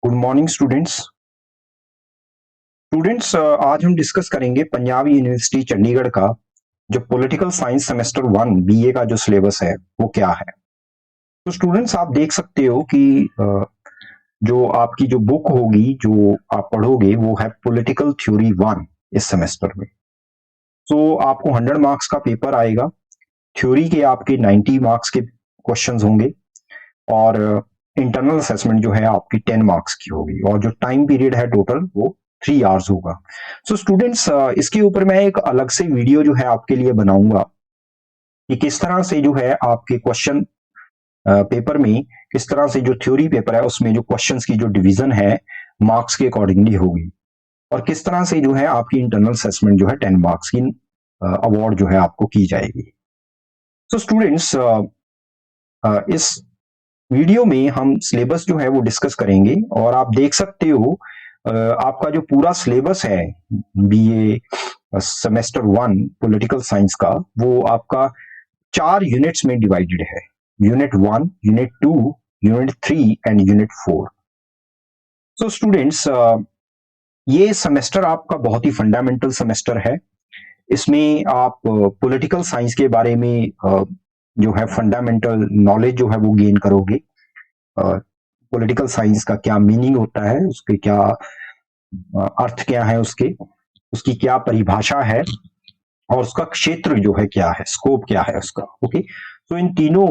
Good morning students. आज हम discuss करेंगे पंजाब यूनिवर्सिटी चंडीगढ़ का जो पॉलिटिकल साइंस सेमेस्टर 1 बीए का जो सिलेबस है वो क्या है। तो स्टूडेंट्स आप देख सकते हो कि जो आपकी जो बुक होगी जो आप पढ़ोगे वो है पॉलिटिकल थ्योरी 1 इस सेमेस्टर में। तो आपको 100 मार्क्स का पेपर आएगा। थ्योरी के आपके 90 मार्क्स के क्वेश्चंस होंगे और इंटरनल असेसमेंट जो है आपकी 10 मार्क्स की होगी और जो टाइम पीरियड है टोटल वो 3 आवर्स होगा। सो स्टूडेंट्स इसके ऊपर मैं एक अलग से वीडियो जो है आपके लिए बनाऊंगा कि किस तरह से जो है आपके क्वेश्चन पेपर में किस तरह से जो थ्योरी पेपर है उसमें जो क्वेश्चंस की जो डिवीजन है मार्क्स के अकॉर्डिंगली होगी और किस तरह से जो है आपकी इंटरनल असेसमेंट जो है 10 मार्क्स की अवार्ड जो है आपको की जाएगी। सो स्टूडेंट्स इस वीडियो में हम सिलेबस जो है वो डिस्कस करेंगे और आप देख सकते हो आपका जो पूरा सिलेबस है बीए सेमेस्टर 1 पॉलिटिकल साइंस का वो आपका 4 यूनिट्स में डिवाइडेड है। Unit 1, unit 2, unit 3 and unit 4। So students ये सेमेस्टर आपका बहुत ही फंडामेंटल सेमेस्टर है। इसमें आप पॉलिटिकल साइंस के बारे में जो है फंडामेंटल नॉलेज जो है वो गेन करोगे। पॉलिटिकल साइंस का क्या मीनिंग होता है, उसके क्या अर्थ क्या है, उसकी क्या परिभाषा है और उसका क्षेत्र जो है क्या है, स्कोप क्या है उसका। ओके, तो इन तीनों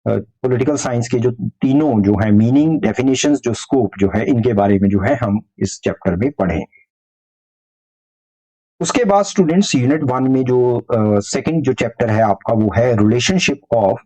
पॉलिटिकल साइंस के जो तीनों जो है मीनिंग, डेफिनेशंस, जो स्कोप जो है इनके बारे में जो है हम इस चैप्टर में पढ़ेंगे। उसके बाद स्टूडेंट्स यूनिट 1 में जो सेकंड जो चैप्टर है आपका वो है relationship of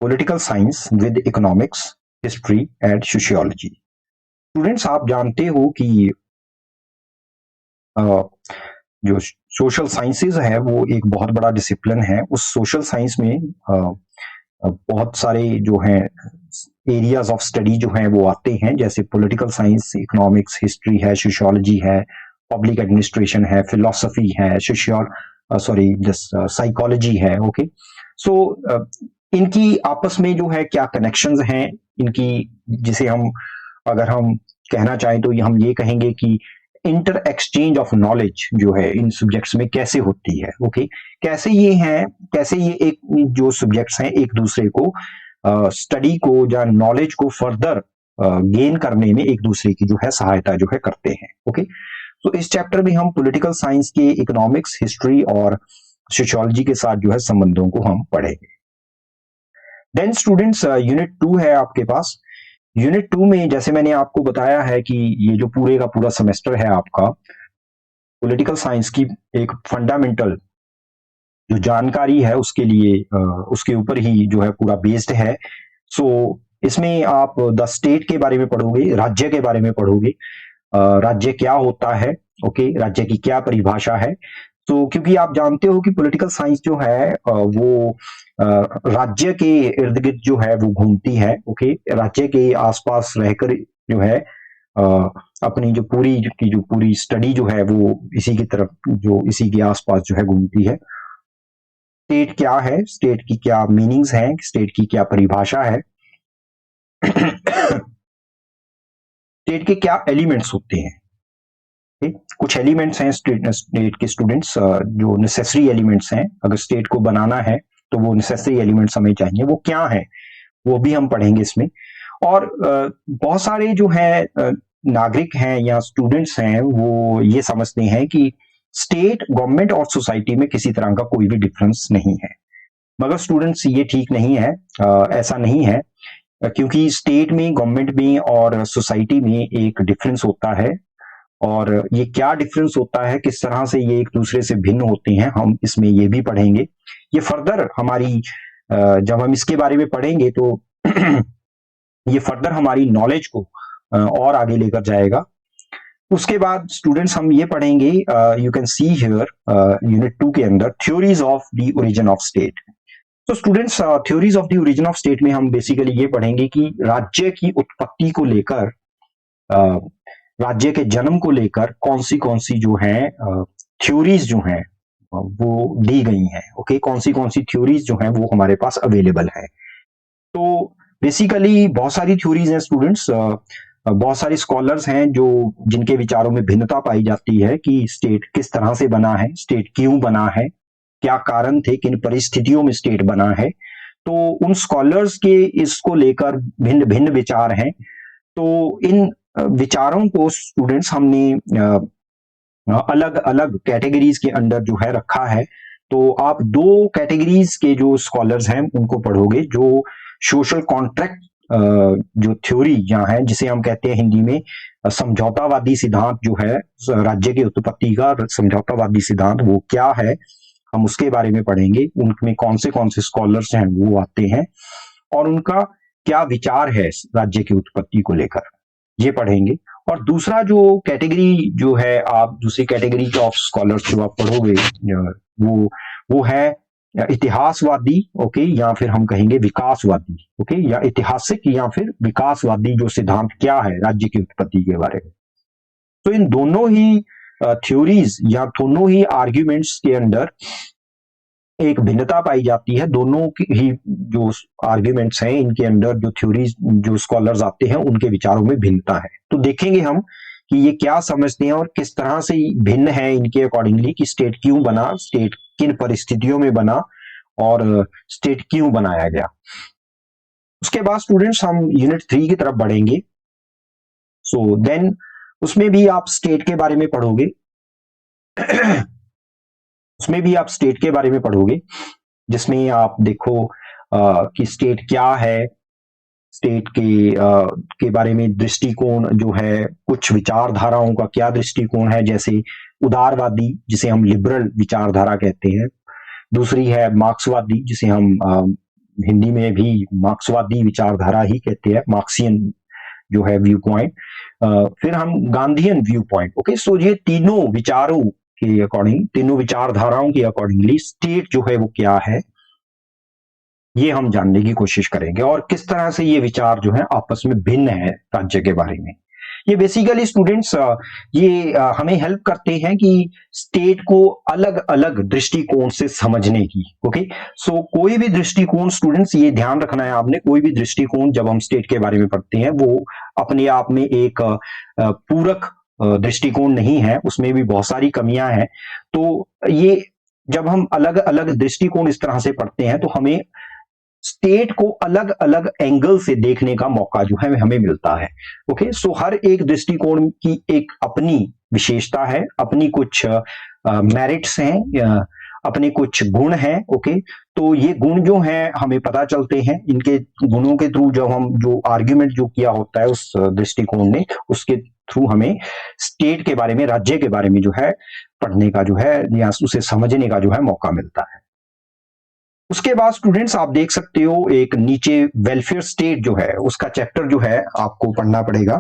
political science with economics, history and sociology. Students आप जानते हो कि जो सोशल साइंसेज है वो एक बहुत बड़ा डिसिप्लिन है। उस सोशल साइंस में बहुत सारे जो हैं एरियाज ऑफ स्टडी जो हैं वो आते हैं, जैसे पॉलिटिकल साइंस, इकोनॉमिक्स, हिस्ट्री है, सोशियोलॉजी है, पब्लिक एडमिनिस्ट्रेशन है, फिलोसफी है, साइकोलॉजी है। ओके, सो इनकी आपस में जो है क्या कनेक्शंस हैं इनकी, जिसे हम अगर हम कहना चाहें तो हम ये कहेंगे कि इंटर एक्सचेंज ऑफ नॉलेज जो है इन सब्जेक्ट्स में कैसे होती है। ओके, कैसे ये एक जो सब्जेक्ट्स हैं एक दूसरे को स्टडी को या नॉलेज को फर्दर गेन करने में एक दूसरे की जो है सहायता जो है करते हैं। ओके, तो इस चैप्टर में हम पॉलिटिकल साइंस के इकोनॉमिक्स, हिस्ट्री और सोशियोलॉजी के साथ जो है संबंधों को हम पढ़ेंगे। देन स्टूडेंट्स यूनिट 2 है आपके पास। यूनिट 2 में जैसे मैंने आपको बताया है कि ये जो पूरे का पूरा सेमेस्टर है आपका पॉलिटिकल साइंस की एक फंडामेंटल जो जानकारी है उसके लिए उसके ऊपर ही जो है पूरा बेस्ड है। सो इसमें आप द स्टेट के बारे में पढ़ोगे, राज्य के बारे में पढ़ोगे, राज्य क्या होता है, ओके, राज्य की क्या परिभाषा है। तो क्योंकि आप जानते हो कि पॉलिटिकल साइंस जो है वो राज्य के इर्द गिर्द जो है वो घूमती है। ओके, राज्य के आसपास रहकर जो है अपनी जो पूरी स्टडी जो है वो इसी की तरफ, जो इसी के आसपास जो है घूमती है। स्टेट क्या है, स्टेट की क्या मीनिंग्स हैं, स्टेट की क्या परिभाषा है, स्टेट के क्या एलिमेंट्स होते हैं। कुछ एलिमेंट्स हैं स्टेट के स्टूडेंट्स, जो नेसेसरी एलिमेंट्स हैं। अगर स्टेट को बनाना है तो वो नेसेसरी एलिमेंट्स हमें चाहिए, वो क्या है वो भी हम पढ़ेंगे इसमें। और बहुत सारे जो है नागरिक हैं या स्टूडेंट्स हैं वो ये समझते हैं कि स्टेट, गवर्नमेंट और सोसाइटी में किसी तरह का कोई भी डिफरेंस नहीं है, मगर स्टूडेंट्स ये ठीक नहीं है। ऐसा नहीं है, क्योंकि स्टेट में, गवर्नमेंट में और सोसाइटी में एक डिफरेंस होता है और ये क्या डिफरेंस होता है, किस तरह से ये एक दूसरे से भिन्न होते हैं, हम इसमें ये भी पढ़ेंगे। ये फर्दर हमारी जब हम इसके बारे में पढ़ेंगे तो ये फर्दर हमारी नॉलेज को और आगे लेकर जाएगा। उसके बाद स्टूडेंट्स हम ये पढ़ेंगे, you can see here unit 2 के अंदर theories of the origin of state. तो students theories of the origin of state में हम बेसिकली ये पढ़ेंगे कि राज्य की उत्पत्ति को लेकर, राज्य के जन्म को लेकर कौन सी जो है थ्योरीज जो हैं वो दी गई हैं। ओके, कौन सी थ्योरीज जो हैं वो हमारे पास अवेलेबल है। तो बेसिकली बहुत सारी थ्योरीज हैं स्टूडेंट्स। बहुत सारे स्कॉलर्स हैं जो जिनके विचारों में भिन्नता पाई जाती है कि स्टेट किस तरह से बना है, स्टेट क्यों बना है, क्या कारण थे, किन परिस्थितियों में स्टेट बना है। तो उन स्कॉलर्स के इसको लेकर भिन्न भिन्न विचार हैं। तो इन विचारों को स्टूडेंट्स हमने अलग अलग कैटेगरीज के अंडर जो है रखा है। तो आप दो कैटेगरीज के जो स्कॉलर्स हैं उनको पढ़ोगे, जो सोशल कॉन्ट्रैक्ट जो थ्योरी यहाँ है, जिसे हम कहते हैं हिंदी में समझौतावादी सिद्धांत जो है, राज्य की उत्पत्ति का समझौतावादी सिद्धांत वो क्या है, हम उसके बारे में पढ़ेंगे। उनमें कौन से स्कॉलर्स हैं वो आते हैं और उनका क्या विचार है राज्य की उत्पत्ति को लेकर, ये पढ़ेंगे। और दूसरा जो कैटेगरी जो है, आप दूसरी कैटेगरी ऑफ स्कॉलर्स जो आप पढ़ोगे वो है इतिहासवादी, ओके, या फिर हम कहेंगे विकासवादी, ओके, या ऐतिहासिक या फिर विकासवादी जो सिद्धांत क्या है राज्य की उत्पत्ति के बारे में। तो इन दोनों ही थ्योरीज या दोनों ही आर्ग्यूमेंट्स के अंदर एक भिन्नता पाई जाती है। दोनों ही जो आर्ग्यूमेंट्स हैं इनके अंदर जो थ्योरीज जो स्कॉलर्स आते हैं उनके विचारों में भिन्नता है। तो देखेंगे हम कि ये क्या समझते हैं और किस तरह से भिन्न है इनके अकॉर्डिंगली, कि स्टेट क्यों बना, स्टेट किन परिस्थितियों में बना और स्टेट क्यों बनाया गया। उसके बाद स्टूडेंट्स हम यूनिट 3 की तरफ बढ़ेंगे। सो देन उसमें भी आप स्टेट के बारे में पढ़ोगे उसमें भी आप स्टेट के बारे में पढ़ोगे, जिसमें आप देखो कि स्टेट क्या है, स्टेट के बारे में दृष्टिकोण जो है, कुछ विचारधाराओं का क्या दृष्टिकोण है, जैसे उदारवादी जिसे हम लिबरल विचारधारा कहते हैं, दूसरी है मार्क्सवादी जिसे हम हिंदी में भी मार्क्सवादी विचारधारा ही कहते हैं, मार्क्सियन जो है व्यू पॉइंट, फिर हम गांधीयन व्यू पॉइंट। ओके, सो ये तीनों विचारों के अकॉर्डिंग, तीनों विचारधाराओं के अकॉर्डिंगली स्टेट जो है वो क्या है, ये हम जानने की कोशिश करेंगे और किस तरह से ये विचार जो है आपस में भिन्न है राज्य के बारे में। ये बेसिकली स्टूडेंट्स ये हमें हेल्प करते हैं कि स्टेट को अलग अलग दृष्टिकोण से समझने की। ओके, सो कोई भी दृष्टिकोण स्टूडेंट्स, ये ध्यान रखना है आपने, कोई भी दृष्टिकोण जब हम स्टेट के बारे में पढ़ते हैं वो अपने आप में एक पूरक दृष्टिकोण नहीं है, उसमें भी बहुत सारी कमियां हैं। तो ये जब हम अलग अलग दृष्टिकोण इस तरह से पढ़ते हैं तो हमें स्टेट को अलग अलग एंगल से देखने का मौका जो है हमें मिलता है। ओके, सो हर एक दृष्टिकोण की एक अपनी विशेषता है, अपनी कुछ मेरिट्स हैं, अपने कुछ गुण हैं। ओके, तो ये गुण जो हैं हमें पता चलते हैं, इनके गुणों के थ्रू जब हम जो आर्ग्यूमेंट जो किया होता है उस दृष्टिकोण ने, उसके थ्रू हमें स्टेट के बारे में, राज्य के बारे में जो है पढ़ने का जो है या उसे समझने का जो है मौका मिलता है। उसके बाद स्टूडेंट्स आप देख सकते हो एक नीचे वेलफेयर स्टेट जो है उसका चैप्टर जो है आपको पढ़ना पड़ेगा,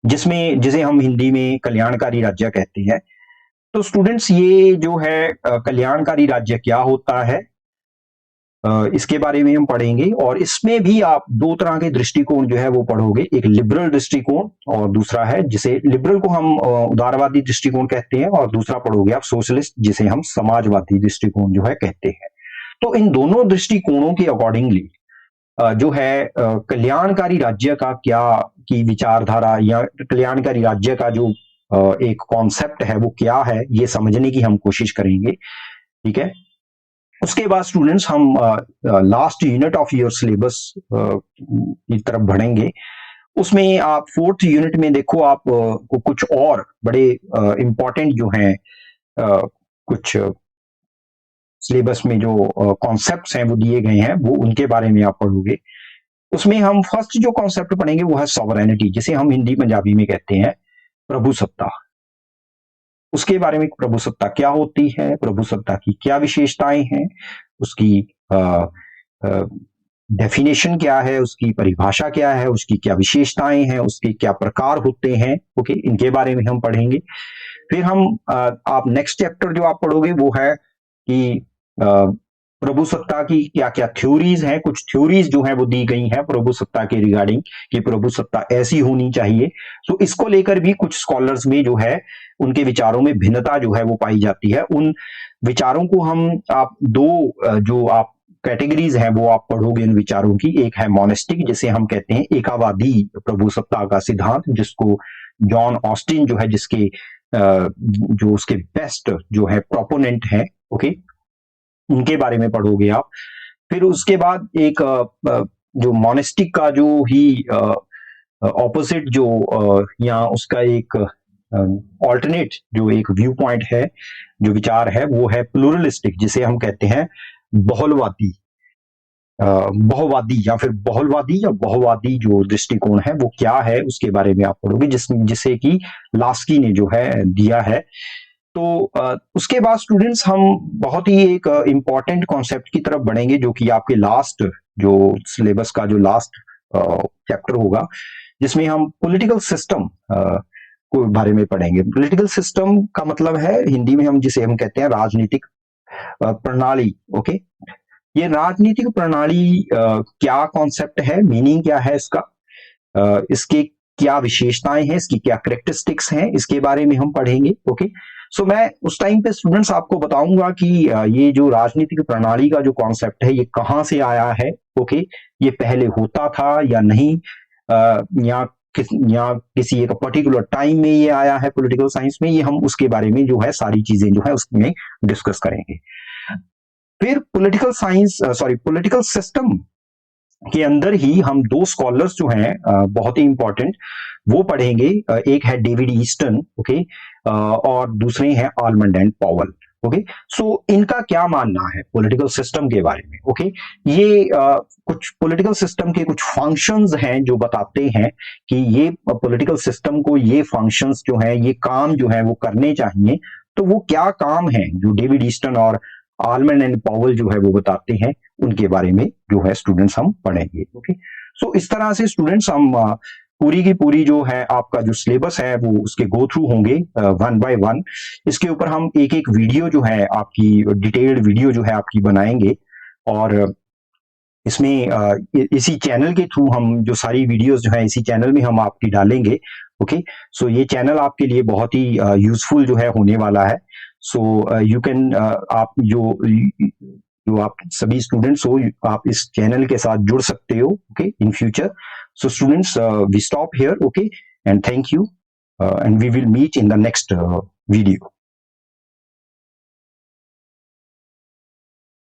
जिसमें जिसे हम हिंदी में कल्याणकारी राज्य कहते हैं। तो स्टूडेंट्स ये जो है कल्याणकारी राज्य क्या होता है, इसके बारे में हम पढ़ेंगे और इसमें भी आप दो तरह के दृष्टिकोण जो है वो पढ़ोगे, एक लिबरल दृष्टिकोण और दूसरा है जिसे लिबरल को हम उदारवादी दृष्टिकोण कहते हैं और दूसरा पढ़ोगे आप सोशलिस्ट जिसे हम समाजवादी दृष्टिकोण जो है कहते हैं। तो इन दोनों दृष्टिकोणों के अकॉर्डिंगली जो है कल्याणकारी राज्य का क्या की विचारधारा या कल्याणकारी राज्य का जो एक कॉन्सेप्ट है वो क्या है, ये समझने की हम कोशिश करेंगे। ठीक है, उसके बाद स्टूडेंट्स हम last unit of your syllabus की तरफ बढ़ेंगे। उसमें आप 4th यूनिट में देखो आप को कुछ और बड़े इंपॉर्टेंट जो हैं कुछ सिलेबस में जो कॉन्सेप्ट्स हैं वो दिए गए हैं, वो उनके बारे में आप पढ़ोगे। उसमें हम फर्स्ट जो कॉन्सेप्ट पढ़ेंगे वो है सॉवरेनिटी, जिसे हम हिंदी पंजाबी में कहते हैं प्रभुसत्ता। उसके बारे में प्रभुसत्ता क्या होती है, प्रभुसत्ता की क्या विशेषताएं हैं, उसकी डेफिनेशन क्या है, उसकी परिभाषा क्या है, उसकी क्या विशेषताएं हैं, उसके क्या प्रकार होते हैं। ओके, इनके बारे में हम पढ़ेंगे। फिर हम आप नेक्स्ट चैप्टर जो आप पढ़ोगे वो है कि प्रभुसत्ता की क्या क्या थ्योरीज हैं, कुछ थ्योरीज जो है वो दी गई हैं प्रभुसत्ता के रिगार्डिंग कि प्रभुसत्ता ऐसी होनी चाहिए। तो इसको लेकर भी कुछ स्कॉलर्स में जो है उनके विचारों में भिन्नता जो है वो पाई जाती है। उन विचारों को हम आप दो जो आप कैटेगरीज हैं वो आप पढ़ोगे इन विचारों की। एक है मोनेस्टिक, जिसे हम कहते हैं एकावादी प्रभुसत्ता का सिद्धांत, जिसको जॉन ऑस्टिन जो है, जिसके जो उसके बेस्ट जो है प्रोपोनेंट है, ओके, उनके बारे में पढ़ोगे आप। फिर उसके बाद एक जो मोनेस्टिक का जो ही ऑपोजिट जो या उसका एक ऑल्टरनेट जो एक व्यू पॉइंट है, जो विचार है, वो है प्लूरलिस्टिक, जिसे हम कहते हैं बहुलवादी। बहुवादी या फिर बहुलवादी या बहुवादी जो दृष्टिकोण है वो क्या है, उसके बारे में आप पढ़ोगे, जिसे कि लास्की ने जो है दिया है। तो उसके बाद स्टूडेंट्स हम बहुत ही एक इम्पॉर्टेंट कॉन्सेप्ट की तरफ बढ़ेंगे, जो कि आपके लास्ट जो सिलेबस का जो लास्ट चैप्टर होगा, जिसमें हम पॉलिटिकल सिस्टम को बारे में पढ़ेंगे। पॉलिटिकल सिस्टम का मतलब है हिंदी में हम जिसे हम कहते हैं राजनीतिक प्रणाली। ओके, ये राजनीतिक प्रणाली क्या कॉन्सेप्ट है, मीनिंग क्या है इसका, इसके क्या विशेषताएं हैं, इसकी क्या कैरेक्टरिस्टिक्स हैं, इसके बारे में हम पढ़ेंगे। ओके, सो मैं उस टाइम पे स्टूडेंट्स आपको बताऊंगा कि ये जो राजनीतिक प्रणाली का जो कॉन्सेप्ट है ये कहाँ से आया है। ओके, ये पहले होता था या नहीं, या किसी एक पर्टिकुलर टाइम में ये आया है पॉलिटिकल साइंस में, ये हम उसके बारे में जो है सारी चीजें जो है उसमें डिस्कस करेंगे। फिर पॉलिटिकल साइंस पॉलिटिकल सिस्टम के अंदर ही हम दो स्कॉलर्स जो हैं बहुत ही इंपॉर्टेंट वो पढ़ेंगे। एक है डेविड ईस्टन, ओके, और दूसरे हैं आलमंड एंड पॉवल। ओके, सो इनका क्या मानना है पॉलिटिकल सिस्टम के बारे में। ओके, ये कुछ पॉलिटिकल सिस्टम के कुछ फंक्शंस हैं जो बताते हैं कि ये पॉलिटिकल सिस्टम को ये फंक्शंस जो हैं, ये काम जो है वो करने चाहिए। तो वो क्या काम है जो डेविड ईस्टन और आलमंड एंड पॉवल जो है वो बताते हैं, उनके बारे में जो है स्टूडेंट्स हम पढ़ेंगे। ओके, सो इस तरह से स्टूडेंट्स हम पूरी की पूरी जो है आपका जो सिलेबस है वो उसके गो थ्रू होंगे वन बाय वन। इसके ऊपर हम एक एक वीडियो जो है आपकी डिटेल्ड वीडियो जो है आपकी बनाएंगे, और इसमें इसी चैनल के थ्रू हम जो सारी वीडियोस जो है इसी चैनल में हम आपकी डालेंगे। ओके, सो ये चैनल आपके लिए बहुत ही यूजफुल जो है होने वाला है। सो यू कैन आप जो आप सभी स्टूडेंट्स हो, आप इस चैनल के साथ जुड़ सकते हो, okay, in future. So students, we stop here, okay, and thank you, and we will meet in the next video.